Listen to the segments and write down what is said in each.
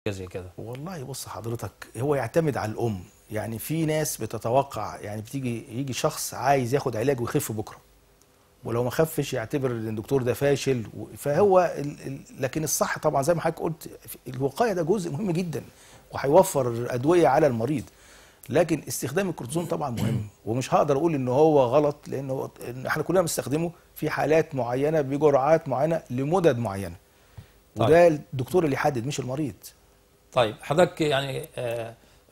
زي كده؟ والله بص حضرتك، هو يعتمد على الام. يعني في ناس بتتوقع، يعني يجي شخص عايز ياخد علاج ويخف بكره، ولو ما خفش يعتبر ان الدكتور ده فاشل. فهو لكن الصح طبعا زي ما حضرتك قلت، الوقايه ده جزء مهم جدا وهيوفر ادويه على المريض. لكن استخدام الكورتيزون طبعا مهم، ومش هقدر اقول ان هو غلط، لانه احنا كلنا بنستخدمه في حالات معينه بجرعات معينه لمدد معينه. طيب. وده الدكتور اللي يحدد مش المريض. طيب حضرتك يعني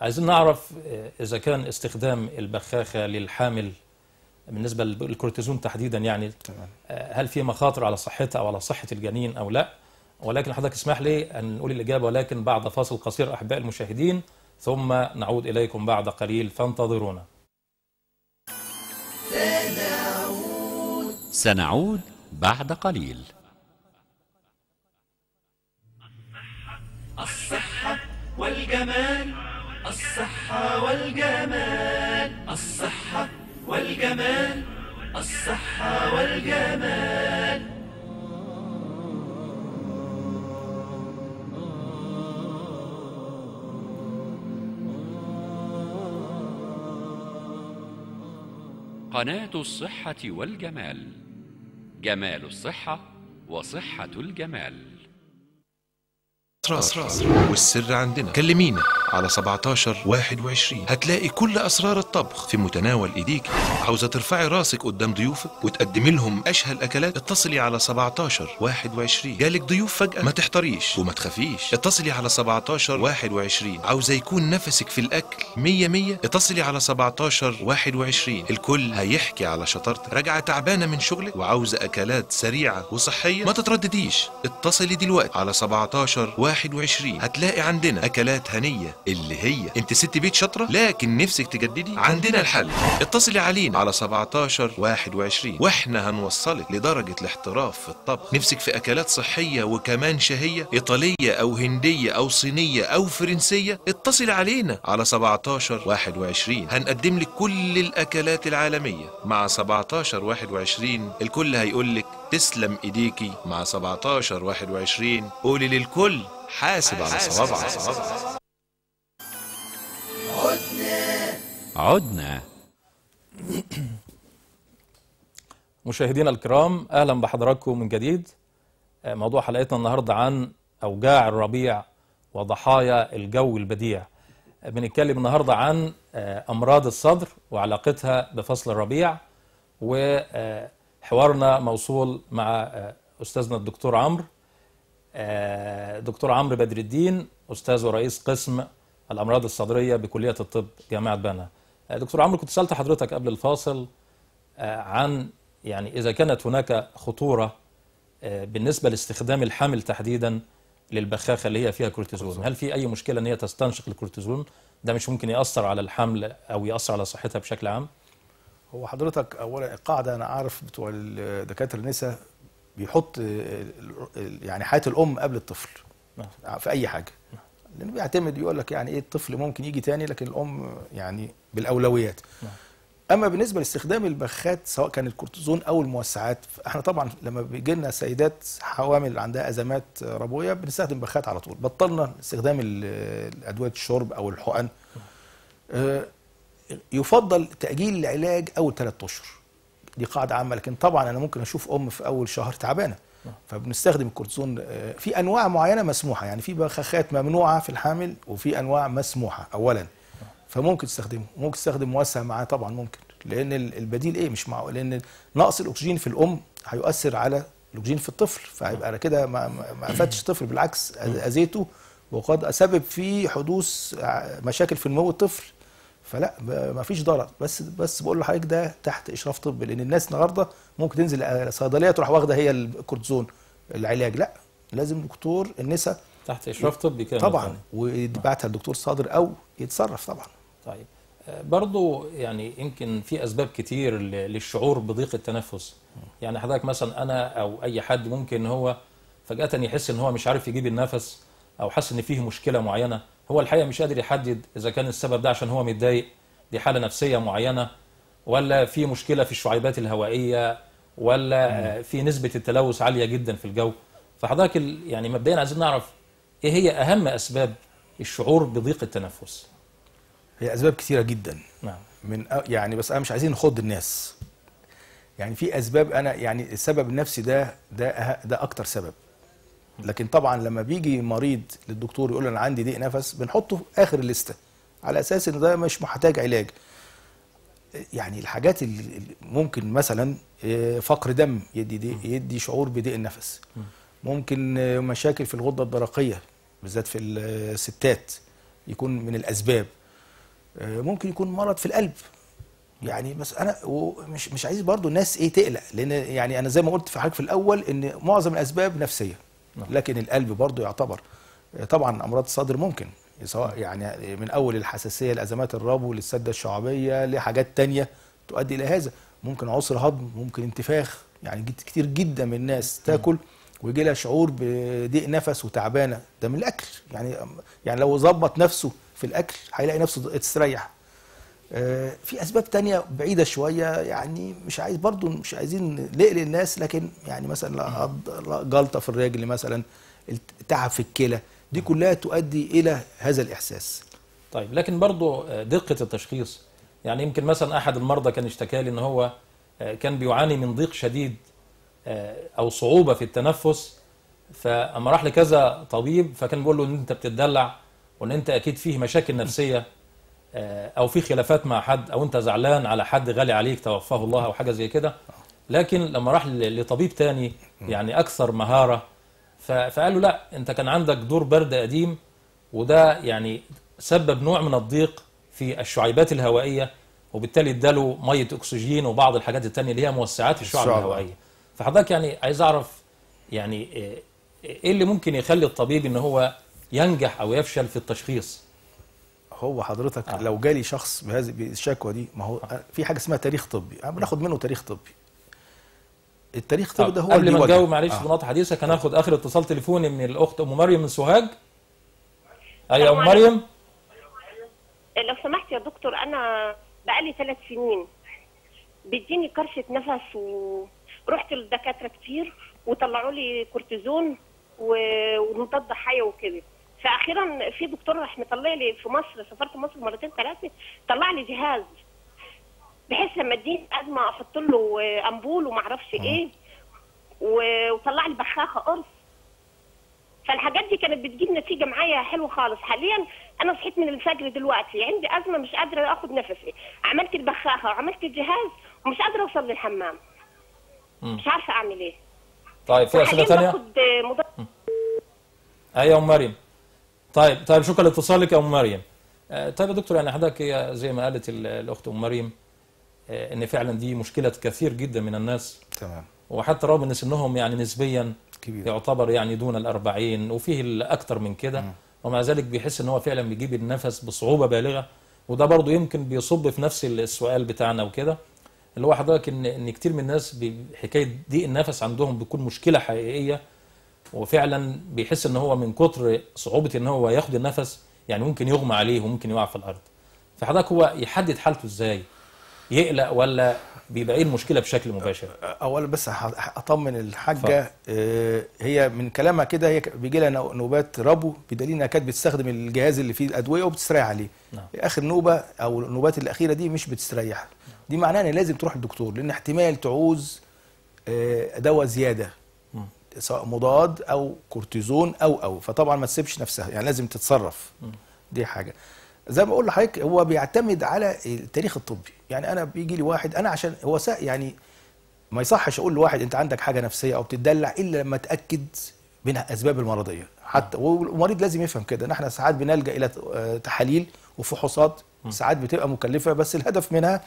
عايزين نعرف اذا كان استخدام البخاخه للحامل بالنسبه للكورتيزون تحديدا، يعني هل في مخاطر على صحتها او على صحه الجنين او لا؟ ولكن حضرتك اسمح لي ان نقول الاجابه، ولكن بعد فاصل قصير احباء المشاهدين، ثم نعود اليكم بعد قليل، فانتظرونا. سنعود بعد قليل. الصحة والجمال، الصحة والجمال، الصحة والجمال، الصحة والجمال. قناة الصحة والجمال، جمال الصحة وصحة الجمال. أسرار والسر عندنا. كلمينا على 1721 هتلاقي كل أسرار الطبخ في متناول إيديك. عاوزة ترفعي راسك قدام ضيوفك وتقدمي لهم أشهى الأكلات؟ اتصلي على 1721. جالك ضيوف فجأة؟ ما تحتريش وما تخافيش، اتصلي على 1721. عاوزة يكون نفسك في الأكل 100 اتصلي على 1721. الكل هيحكي على شطارتك. راجعة تعبانة من شغلك وعاوزة أكلات سريعة وصحية؟ ما تتردديش، اتصلي دلوقتي على 1721. هتلاقي عندنا أكلات هنية اللي هي انت ست بيت شاطرة لكن نفسك تجددي، عندنا الحل. اتصلي علينا على 1721 واحنا هنوصلك لدرجة الاحتراف في الطبخ. نفسك في أكلات صحية وكمان شهية، إيطالية أو هندية أو صينية أو فرنسية؟ اتصلي علينا على 1721. هنقدم لك كل الأكلات العالمية. مع 1721 الكل هيقولك تسلم إيديكي. مع 1721 قولي للكل حاسب على صوابعك. عدنا. مشاهدينا الكرام، اهلا بحضراتكم من جديد. موضوع حلقتنا النهارده عن اوجاع الربيع وضحايا الجو البديع. بنتكلم النهارده عن امراض الصدر وعلاقتها بفصل الربيع، وحوارنا موصول مع استاذنا الدكتور عمرو، دكتور عمرو بدر الدين، استاذ ورئيس قسم الامراض الصدريه بكليه الطب جامعه بنها. دكتور عمرو، كنت سألت حضرتك قبل الفاصل عن يعني إذا كانت هناك خطورة بالنسبة لاستخدام الحمل تحديدا للبخاخة اللي هي فيها كورتيزون. هل في أي مشكلة أن هي تستنشق الكورتيزون؟ ده مش ممكن يأثر على الحمل أو يأثر على صحتها بشكل عام؟ هو حضرتك أولا القاعدة أنا عارف بتوع دكاترة النساء بيحط يعني حياة الأم قبل الطفل في أي حاجة، لأنه بيعتمد يقول لك يعني إيه الطفل ممكن يجي تاني، لكن الأم يعني بالأولويات. أما بالنسبة لاستخدام البخات سواء كان الكورتيزون أو الموسعات، احنا طبعا لما بيجي لنا سيدات حوامل عندها أزمات ربوية بنستخدم بخات على طول. بطلنا استخدام أدوية الشرب أو الحقن. يفضل تأجيل العلاج أول 3 أشهر، دي قاعدة عامة. لكن طبعا أنا ممكن أشوف أم في أول شهر تعبانة، فبنستخدم الكورتيزون في أنواع معينة مسموحة. يعني في بخاخات ممنوعة في الحامل وفي أنواع مسموحة أولا، فممكن تستخدمه. ممكن تستخدم موسع معاه طبعا ممكن، لأن البديل إيه مش معقول، لأن نقص الأكسجين في الأم هيؤثر على الأكسجين في الطفل، فهيبقى أنا كده ما أفادش الطفل، بالعكس أذيته وقد أسبب في حدوث مشاكل في نمو الطفل. فلا ما فيش ضرر، بس بقول لحضرتك ده تحت اشراف طبي، لان الناس النهارده ممكن تنزل صيدليه تروح واخده هي الكورتيزون العلاج. لا، لازم دكتور النساء تحت اشراف طبي كامل طبعا، ويبعتها للدكتور صادر او يتصرف طبعا. طيب برضو يعني يمكن في اسباب كتير للشعور بضيق التنفس. يعني حضرتك مثلا انا او اي حد ممكن هو فجاه يحس ان هو مش عارف يجيب النفس، او حس ان فيه مشكله معينه، هو الحقيقه مش قادر يحدد اذا كان السبب ده عشان هو متضايق، دي حاله نفسيه معينه، ولا في مشكله في الشعيبات الهوائيه، ولا في نسبه التلوث عاليه جدا في الجو. فحضرتك يعني مبدئيا عايزين نعرف ايه هي اهم اسباب الشعور بضيق التنفس؟ هي اسباب كثيره جدا. نعم. يعني بس انا مش عايزين نخض الناس. يعني في اسباب، انا يعني السبب النفسي ده اكتر سبب. لكن طبعا لما بيجي مريض للدكتور يقول انا عندي ضيق نفس، بنحطه في اخر الليسته على اساس ان ده مش محتاج علاج. يعني الحاجات اللي ممكن مثلا فقر دم يدي شعور بضيق النفس. ممكن مشاكل في الغده الدرقيه بالذات في الستات يكون من الاسباب. ممكن يكون مرض في القلب. يعني بس انا مش عايز برضو الناس تقلق، لان يعني انا زي ما قلت في حضرتك في الاول ان معظم الاسباب نفسيه، لكن القلب برضو يعتبر. طبعا امراض الصدر ممكن، سواء يعني من اول الحساسيه لازمات الربو للسده الشعبيه لحاجات تانية تؤدي الى هذا. ممكن عسر هضم، ممكن انتفاخ. يعني كتير جدا من الناس تاكل ويجي لها شعور بضيق نفس وتعبانه، ده من الاكل. يعني لو ظبط نفسه في الاكل هيلاقي نفسه استريح. في اسباب تانية بعيده شويه، يعني مش عايزين نقلق الناس، لكن يعني مثلا جلطه في الرجل مثلا، تعب في الكلى، دي كلها تؤدي الى هذا الاحساس. طيب لكن برضو دقه التشخيص، يعني يمكن مثلا احد المرضى كان اشتكى لي ان هو كان بيعاني من ضيق شديد او صعوبه في التنفس، فاما راح لكذا طبيب فكان بيقول له ان انت بتدلع، وان انت اكيد فيه مشاكل نفسيه او في خلافات مع حد، او انت زعلان على حد غالي عليك توفاه الله او حاجه زي كده. لكن لما راح لطبيب تاني يعني اكثر مهاره، فقال له لا، انت كان عندك دور برد قديم، وده يعني سبب نوع من الضيق في الشعيبات الهوائيه، وبالتالي اداله ميه اكسجين وبعض الحاجات التانيه اللي هي موسعات الشعب الهوائيه. فحضرتك يعني عايز اعرف يعني ايه اللي ممكن يخلي الطبيب ان هو ينجح او يفشل في التشخيص؟ هو حضرتك لو جالي شخص بهذه الشكوى دي، ما هو في حاجه اسمها تاريخ طبي، بناخد منه تاريخ طبي. التاريخ الطبي ده هو قبل ما نجاوب معلش بنقطع حديثك، هناخد اخر اتصال تليفوني من الاخت ام مريم من سوهاج. ايوه ام مريم. لو سمحت يا دكتور، انا بقالي 3 سنين بيديني كرشه نفس، ورحت للدكاتره كتير وطلعوا لي كورتيزون ومضاد حيوي وكده. فاخيرا في دكتور راح مطلع لي في مصر، سافرت مصر مرتين 3، طلع لي جهاز بحيث لما اديني ازمه احط له امبول وما اعرفش ايه، وطلع لي بخاخه قرص. فالحاجات دي كانت بتجيب نتيجه معايا حلوه خالص. حاليا انا صحيت من الفجر دلوقتي عندي ازمه، مش قادره اخد نفسي، عملت البخاخه وعملت الجهاز ومش قادره اوصل للحمام. مش عارفه اعمل ايه. طيب في اسئله ثانيه؟ ايوه ام مريم. طيب شكرا لاتصالك يا ام مريم. طيب يا دكتور، يعني حضرتك هي زي ما قالت الاخت ام مريم ان فعلا دي مشكله كثير جدا من الناس. تمام. وحتى رغم ان سنهم يعني نسبيا كبير، يعتبر يعني دون ال40 وفيه الاكثر من كده، ومع ذلك بيحس ان هو فعلا بيجيب النفس بصعوبه بالغه. وده برضه يمكن بيصب في نفس السؤال بتاعنا وكده، اللي هو حضرتك ان كتير من الناس بحكايه ضيق النفس عندهم بيكون مشكله حقيقيه، وفعلا بيحس ان هو من كتر صعوبه ان هو ياخد النفس يعني ممكن يغمى عليه وممكن يقع في الارض. فحضرتك هو يحدد حالته ازاي؟ يقلق ولا بيبقى ايه المشكله بشكل مباشر؟ اولا بس اطمن الحاجه، هي من كلامها كده هي بيجي لها نوبات ربو، بدليل انها كانت بتستخدم الجهاز اللي فيه الادويه وبتستريح عليه. اخر نوبه او النوبات الاخيره دي مش بتستريح. دي معناها ان لازم تروح للدكتور، لان احتمال تعوز دواء زياده سواء مضاد او كورتيزون او فطبعا ما تسيبش نفسها، يعني لازم تتصرف. دي حاجه. زي ما اقول لحضرتك هو بيعتمد على التاريخ الطبي. يعني انا بيجي لي واحد، انا عشان هو يعني ما يصحش اقول لواحد انت عندك حاجه نفسيه او بتدلع الا لما اتاكد من الاسباب المرضيه. حتى والمريض لازم يفهم كده ان احنا ساعات بنلجا الى تحاليل وفحوصات ساعات بتبقى مكلفه، بس الهدف منها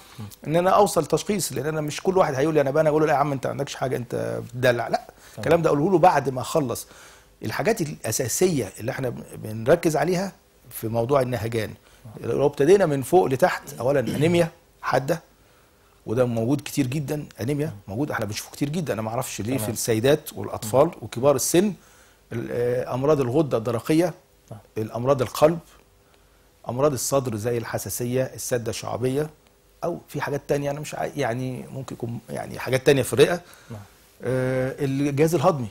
ان انا اوصل تشخيص، لان انا مش كل واحد هيقول لي انا اقول له لا يا عم انت ما عندكش حاجه انت بتدلع، لا. الكلام ده اقوله له بعد ما اخلص الحاجات الاساسيه اللي احنا بنركز عليها في موضوع النهجان. لو ابتدينا من فوق لتحت، اولا انيميا حاده، وده موجود كتير جدا. انيميا موجود، احنا بنشوفه كتير جدا، انا ما اعرفش ليه في السيدات والاطفال وكبار السن. امراض الغده الدرقيه، الامراض القلب، امراض الصدر زي الحساسيه، السده الشعبيه، او في حاجات تانية انا مش يعني ممكن يكون يعني حاجات تانية في الرئه. الجهاز الهضمي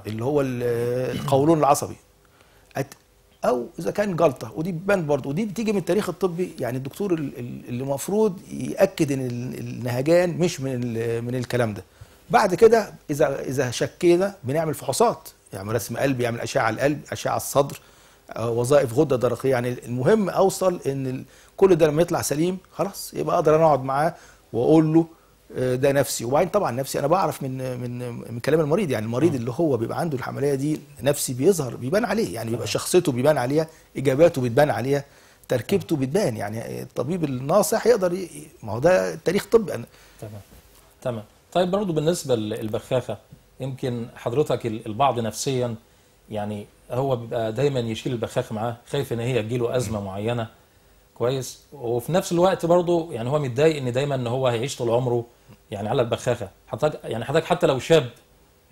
اللي هو القولون العصبي. او اذا كان جلطه، ودي بتبان برضه، ودي بتيجي من التاريخ الطبي. يعني الدكتور اللي المفروض ياكد ان النهجان مش من الكلام ده. بعد كده اذا شكينا بنعمل فحوصات، يعني رسم قلب، يعمل اشعه على القلب، اشعه على الصدر، وظائف غده درقيه. يعني المهم اوصل ان كل ده لما يطلع سليم خلاص، يبقى اقدر انا اقعد معاه واقول له ده نفسي. وبعدين طبعا نفسي انا بعرف من كلام المريض. يعني المريض اللي هو بيبقى عنده العمليه دي نفسي بيظهر، بيبان عليه، يعني بيبقى شخصيته بيبان عليها، اجاباته بتبان عليها، تركيبته بتبان. يعني الطبيب الناصح يقدر ما هو ده تاريخ طبي. تمام. طيب برضه بالنسبه للبخاخه، يمكن حضرتك البعض نفسيا يعني هو بيبقى دايما يشيل البخاخه معاه، خايف ان هي تجيله ازمه معينه، كويس، وفي نفس الوقت برضه يعني هو متضايق ان دايما ان هو هيعيش طول عمره يعني على البخاخه. حضرتك حتى لو شاب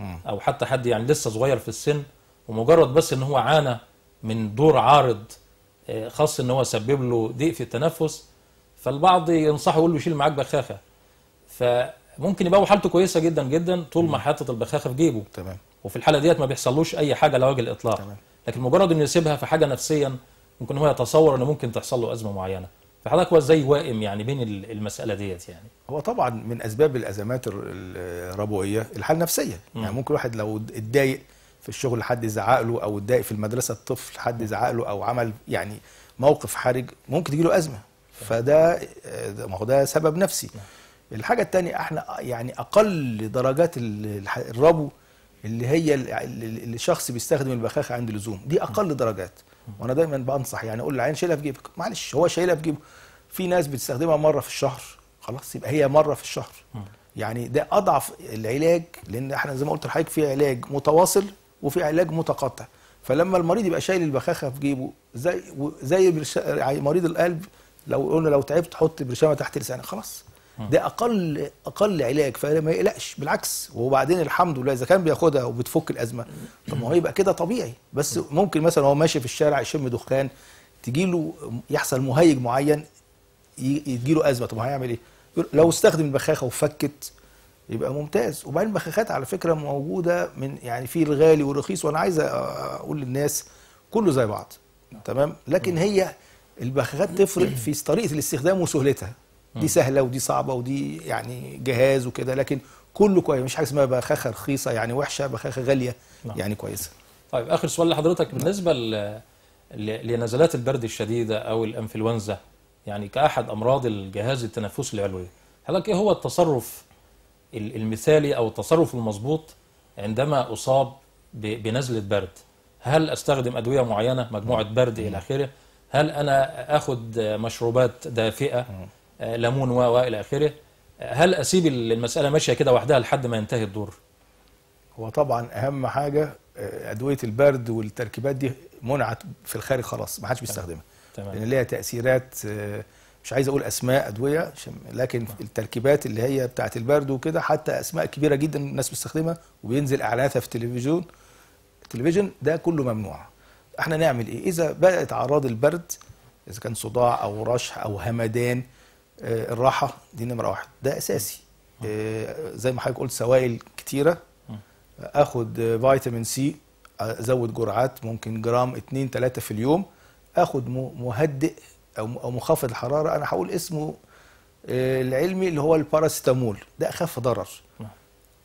او حتى حد يعني لسه صغير في السن، ومجرد بس ان هو عانى من دور عارض خاص ان هو سبب له ضيق في التنفس، فالبعض ينصحه يقول له شيل معاك بخاخه. فممكن يبقى هو حالته كويسه جدا جدا طول ما حاطط البخاخه في جيبه، تمام، وفي الحاله ديت ما بيحصلوش اي حاجه على وجه الاطلاق. تمام. لكن مجرد انه يسيبها في حاجه نفسيا ممكن هو يتصور انه ممكن تحصل له ازمه معينه. فحضرتك هو ازاي واقم يعني بين المساله ديت؟ يعني هو طبعا من اسباب الازمات الربويه الحاله النفسيه. يعني ممكن واحد لو اتضايق في الشغل حد زعق له، او اتضايق في المدرسه الطفل حد زعق له، او عمل يعني موقف حرج، ممكن تجي له ازمه. فده ما هو ده سبب نفسي. الحاجه الثانيه، احنا يعني اقل درجات الربو اللي هي اللي الشخص بيستخدم البخاخه عند اللزوم، دي اقل درجات. وانا دايما بنصح يعني اقول للعيان شيلها في جيبك، معلش هو شايلها في جيبه. في ناس بتستخدمها مره في الشهر، خلاص يبقى هي مره في الشهر. يعني ده اضعف العلاج، لان احنا زي ما قلت لحضرتك في علاج متواصل وفي علاج متقطع. فلما المريض يبقى شايل البخاخه في جيبه زي مريض القلب، لو قلنا لو تعبت حط برشامه تحت لسانك، خلاص ده اقل علاج. فما يقلقش، بالعكس. وبعدين الحمد لله اذا كان بياخدها وبتفك الازمه، طب ما هو يبقى كده طبيعي. بس ممكن مثلا هو ماشي في الشارع يشم دخان، تجيله يحصل مهيج معين يجيله ازمه، طب هيعمل ايه؟ لو استخدم البخاخه وفكت يبقى ممتاز. وبعدين البخاخات على فكره موجوده من يعني في الغالي والرخيص، وانا عايز اقول للناس كله زي بعض، تمام. لكن هي البخاخات تفرق في طريقه الاستخدام وسهولتها. دي سهله ودي صعبه ودي يعني جهاز وكده، لكن كله كويس. مش حاجه اسمها بخاخه رخيصه يعني وحشه، بخاخه غاليه يعني كويسه. طيب اخر سؤال لحضرتك، بالنسبه لنزلات البرد الشديده او الانفلونزا، يعني كاحد امراض الجهاز التنفسي العلوي، حضرتك ايه هو التصرف المثالي او التصرف المظبوط عندما اصاب بنزله برد؟ هل استخدم ادويه معينه، مجموعه برد الى اخره؟ هل انا اخد مشروبات دافئه، ليمون والى اخره؟ هل اسيب المساله ماشيه كده وحدها لحد ما ينتهي الدور؟ هو طبعا اهم حاجه ادويه البرد والتركيبات دي منعت في الخارج، خلاص ما حدش بيستخدمها، لان ليها تاثيرات. مش عايز اقول اسماء ادويه، لكن التركيبات اللي هي بتاعه البرد وكده حتى اسماء كبيره جدا الناس بتستخدمها وبينزل اعلاناتها في التلفزيون ده كله ممنوع. احنا نعمل ايه اذا بدات اعراض البرد، اذا كان صداع او رشح او همدان؟ الراحه دي نمره واحد، ده اساسي. زي ما حضرتك قلت سوائل كتيره، اخد فيتامين سي، ازود جرعات ممكن جرام 2-3 في اليوم. اخد مهدئ او مخفض الحراره، انا هقول اسمه العلمي اللي هو الباراسيتامول، ده اخف ضرر،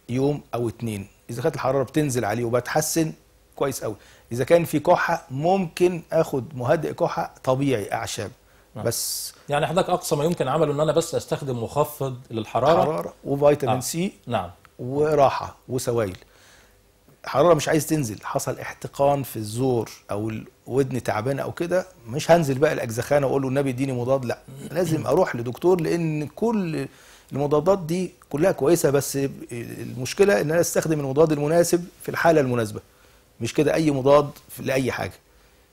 يوم او 2. اذا كانت الحراره بتنزل عليه وبتحسن كويس قوي. اذا كان في كحه ممكن اخد مهدئ كحه طبيعي اعشاب. بس يعني حضرتك اقصى ما يمكن عمله ان انا بس استخدم مخفض للحراره وفيتامين سي، نعم، وراحه وسوائل. الحراره مش عايز تنزل، حصل احتقان في الزور او الودن تعبانه او كده، مش هنزل بقى الاجزخانه واقول له النبي اديني مضاد، لا، لازم اروح لدكتور، لان كل المضادات دي كلها كويسه، بس المشكله ان انا استخدم المضاد المناسب في الحاله المناسبه، مش كده اي مضاد لاي حاجه.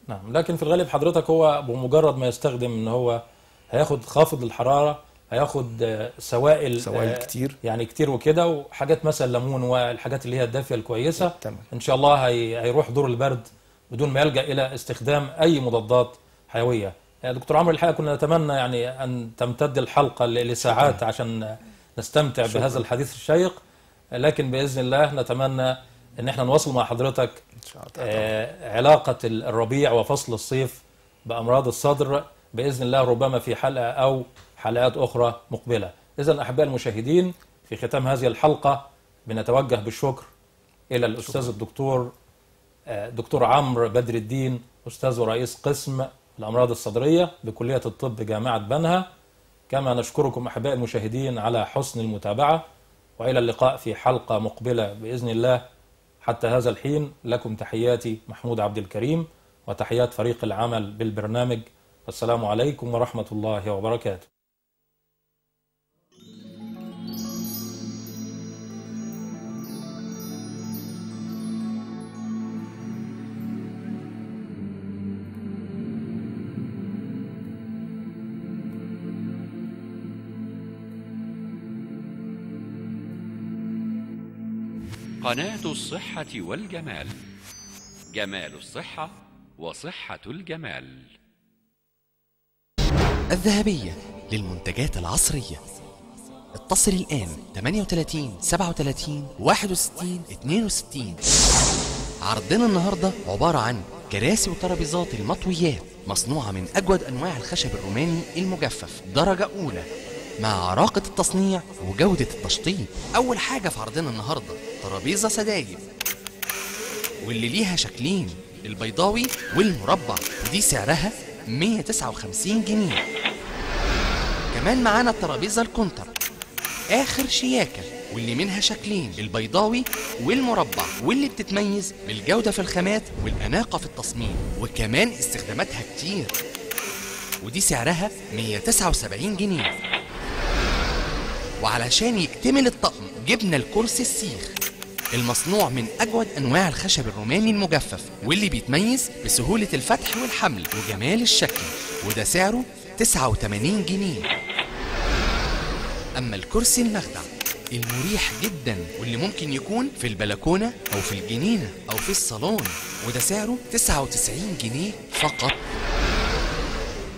نعم، لكن في الغالب حضرتك هو بمجرد ما يستخدم ان هو هياخد خافض للحراره، هياخد سوائل كتير، يعني كتير وكده، وحاجات مثلا ليمون والحاجات اللي هي الدافيه الكويسه، تمام. ان شاء الله هيروح دور البرد بدون ما يلجا الى استخدام اي مضادات حيويه. يا دكتور عمرو، الحقيقه كنا نتمنى يعني ان تمتد الحلقه لساعات عشان نستمتع بهذا الحديث الشيق، لكن باذن الله نتمنى ان احنا نواصل مع حضرتك ان شاء الله. علاقة الربيع وفصل الصيف بأمراض الصدر بإذن الله، ربما في حلقة أو حلقات أخرى مقبلة. إذن أحباء المشاهدين، في ختام هذه الحلقة بنتوجه بالشكر إلى الأستاذ الدكتور دكتور عمرو بدر الدين، أستاذ ورئيس قسم الأمراض الصدرية بكلية الطب جامعة بنها. كما نشكركم أحباء المشاهدين على حسن المتابعة، وإلى اللقاء في حلقة مقبلة بإذن الله. حتى هذا الحين لكم تحياتي محمود عبد الكريم وتحيات فريق العمل بالبرنامج، والسلام عليكم ورحمة الله وبركاته. قناة الصحة والجمال، جمال الصحة وصحة الجمال. الذهبية للمنتجات العصرية. اتصل الآن 38 37 61 62. عرضنا النهاردة عبارة عن كراسي وترابيزات المطويات مصنوعة من أجود أنواع الخشب الروماني المجفف درجة أولى، مع عراقة التصنيع وجودة التشطيب. أول حاجة في عرضنا النهاردة ترابيزة سدايب، واللي ليها شكلين، البيضاوي والمربع، ودي سعرها 159 جنيه. كمان معانا الترابيزة الكونتر آخر شياكة، واللي منها شكلين، البيضاوي والمربع، واللي بتتميز بالجودة في الخامات والأناقة في التصميم، وكمان استخداماتها كتير، ودي سعرها 179 جنيه. وعلشان يكتمل الطقم جبنا الكرسي السيخ المصنوع من أجود أنواع الخشب الروماني المجفف، واللي بيتميز بسهولة الفتح والحمل وجمال الشكل، وده سعره 89 جنيه. أما الكرسي المخدع المريح جدا، واللي ممكن يكون في البلكونة أو في الجنينة أو في الصالون، وده سعره 99 جنيه فقط.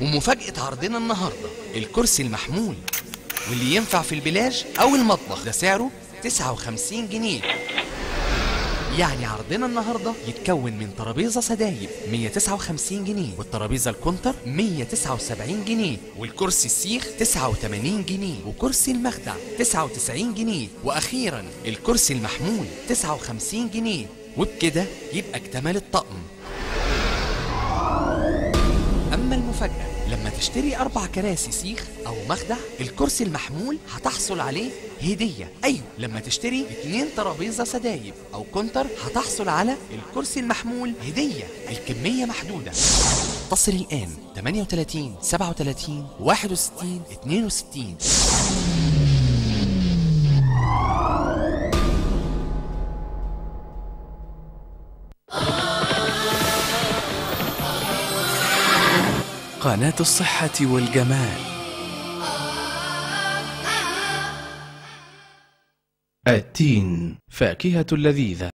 ومفاجأة عرضنا النهاردة الكرسي المحمول، واللي ينفع في البلاج أو المطبخ، ده سعره 59 جنيه. يعني عرضنا النهاردة يتكون من ترابيزة سدايب 159 جنيه، والترابيزة الكونتر 179 جنيه، والكرسي السيخ 89 جنيه، وكرسي المخدع 99 جنيه، وأخيرا الكرسي المحمول 59 جنيه. وبكده يبقى اكتمل الطقم. أما المفاجأة، لما تشتري 4 كراسي سيخ أو مخدع، الكرسي المحمول هتحصل عليه هدية. أيوة، لما تشتري 2 ترابيزة سدايب أو كونتر هتحصل على الكرسي المحمول هدية. الكمية محدودة. اتصل الآن 38 37 61 62. قناة الصحة والجمال. التين فاكهة لذيذة.